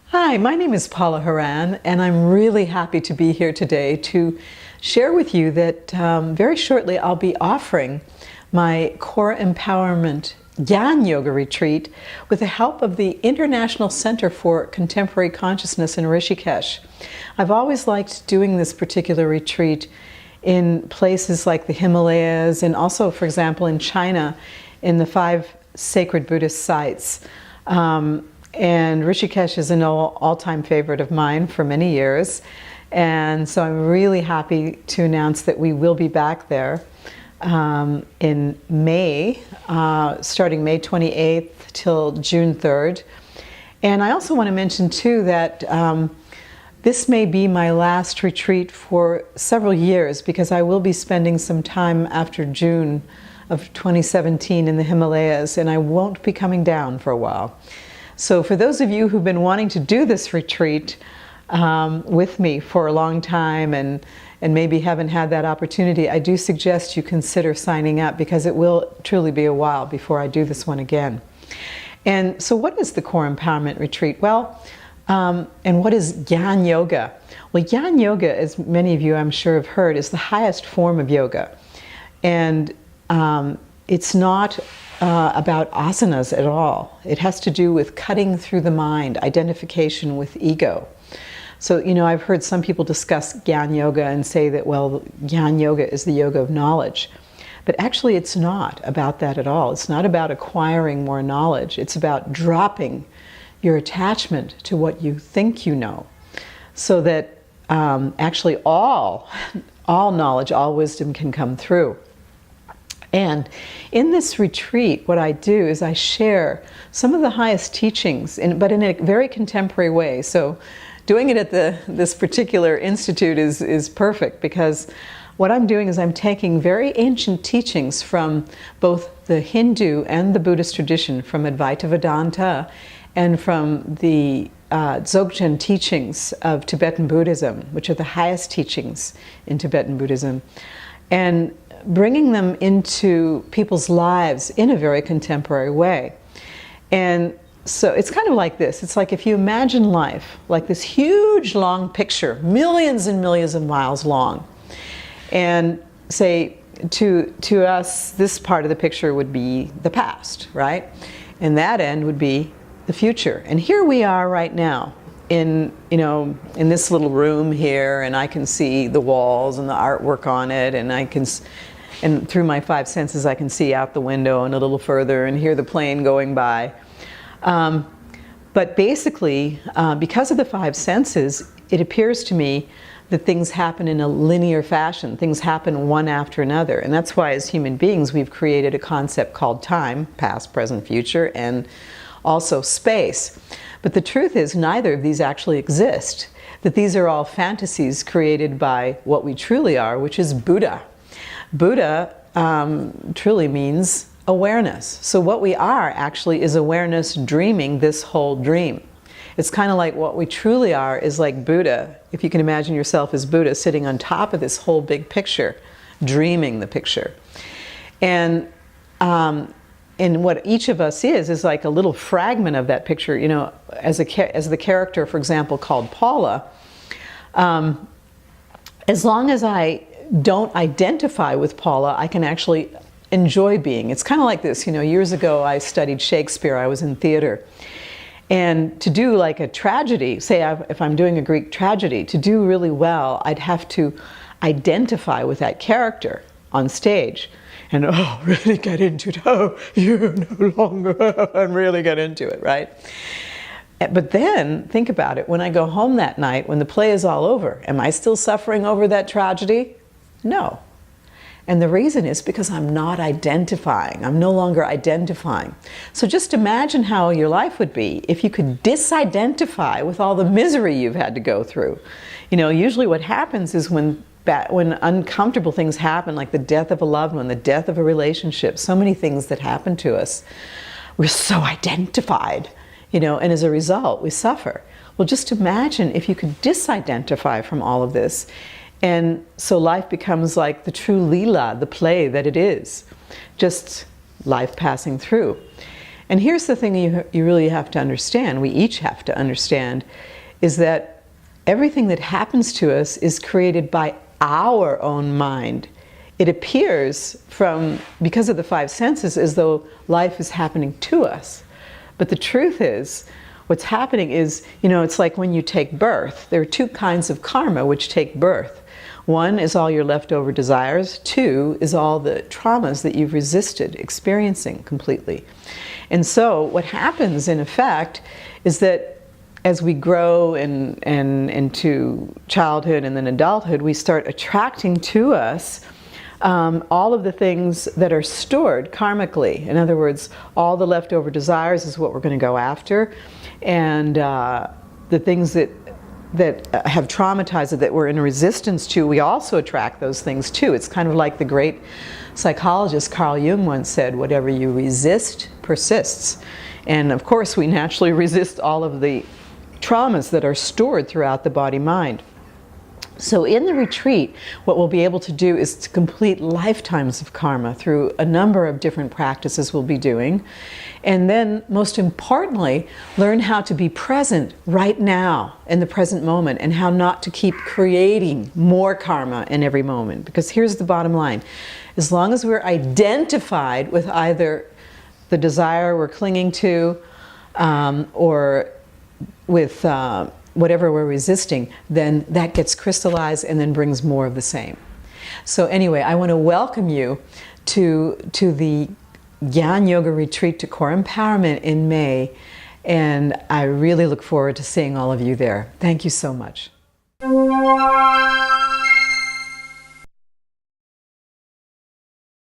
Hi, my name is Paula Horan, and I'm really happy to be here today to share with you that very shortly I'll be offering my Core Empowerment Gyan Yoga Retreat with the help of the International Center for Contemporary Consciousness in Rishikesh. I've always liked doing this particular retreat in places like the Himalayas and also, for example, in China, in the 5 sacred Buddhist sites. And Rishikesh is an all-time favorite of mine for many years. And so I'm really happy to announce that we will be back there in May, starting May 28th till June 3rd. And I also want to mention too that this may be my last retreat for several years, because I will be spending some time after June of 2017 in the Himalayas, and I won't be coming down for a while. So for those of you who've been wanting to do this retreat with me for a long time and maybe haven't had that opportunity, I do suggest you consider signing up, because it will truly be a while before I do this one again. And so what is the Core Empowerment Retreat? Well, and what is Gyan Yoga? Well, Gyan Yoga, as many of you I'm sure have heard, is the highest form of yoga. And it's not about asanas at all. It has to do with cutting through the mind, identification with ego. So, you know, I've heard some people discuss Gyan Yoga and say that, well, Gyan Yoga is the yoga of knowledge. But actually it's not about that at all. It's not about acquiring more knowledge. It's about dropping your attachment to what you think you know, so that actually all knowledge, all wisdom can come through. And in this retreat, what I do is I share some of the highest teachings, but in a very contemporary way. So doing it at this particular institute is perfect, because what I'm doing is I'm taking very ancient teachings from both the Hindu and the Buddhist tradition, from Advaita Vedanta and from the Dzogchen teachings of Tibetan Buddhism, which are the highest teachings in Tibetan Buddhism, and bringing them into people's lives in a very contemporary way. And so it's kind of like this. It's like if you imagine life like this huge long picture, millions and millions of miles long, and say to us this part of the picture would be the past, right? And that end would be the future. And here we are right now in this little room here, and I can see the walls and the artwork on it, and through my 5 senses I can see out the window and a little further and hear the plane going by. But basically, because of the 5 senses, it appears to me that things happen in a linear fashion. Things happen one after another. And that's why as human beings we've created a concept called time, past, present, future, and also space. But the truth is neither of these actually exist. That these are all fantasies created by what we truly are, which is Buddha. Buddha truly means awareness. So what we are actually is awareness dreaming this whole dream. It's kind of like what we truly are is like Buddha. If you can imagine yourself as Buddha sitting on top of this whole big picture, dreaming the picture. And what each of us is like a little fragment of that picture. You know, as the character, for example, called Paula, as long as I don't identify with Paula, I can actually enjoy being. It's kind of like this, you know, years ago I studied Shakespeare, I was in theater. And to do like a tragedy, say if I'm doing a Greek tragedy, to do really well, I'd have to identify with that character on stage. And really get into it. Oh, you're no longer, and really get into it, right? But then, think about it, when I go home that night, when the play is all over, am I still suffering over that tragedy? No. And the reason is because I'm not identifying. I'm no longer identifying. So just imagine how your life would be if you could disidentify with all the misery you've had to go through. You know, usually what happens is when uncomfortable things happen, like the death of a loved one, the death of a relationship, so many things that happen to us, we're so identified, you know, and as a result, we suffer. Well, just imagine if you could disidentify from all of this. And so life becomes like the true Leela, the play that it is, just life passing through. And here's the thing you really have to understand, we each have to understand, is that everything that happens to us is created by our own mind. It appears because of the five senses, as though life is happening to us. But the truth is, what's happening is, it's like when you take birth. There are two kinds of karma which take birth. One is all your leftover desires. Two is all the traumas that you've resisted experiencing completely. And so what happens, in effect, is that as we grow into childhood and then adulthood, we start attracting to us all of the things that are stored karmically. In other words, all the leftover desires is what we're going to go after. And the things that have traumatized, that we're in resistance to, we also attract those things too. It's kind of like the great psychologist Carl Jung once said, whatever you resist persists. And of course we naturally resist all of the traumas that are stored throughout the body-mind. So in the retreat, what we'll be able to do is to complete lifetimes of karma through a number of different practices we'll be doing. And then, most importantly, learn how to be present right now in the present moment, and how not to keep creating more karma in every moment. Because here's the bottom line. As long as we're identified with either the desire we're clinging to or with whatever we're resisting, then that gets crystallized and then brings more of the same. So anyway, I want to welcome you to the Gyan Yoga Retreat to Core Empowerment in May, and I really look forward to seeing all of you there. Thank you so much.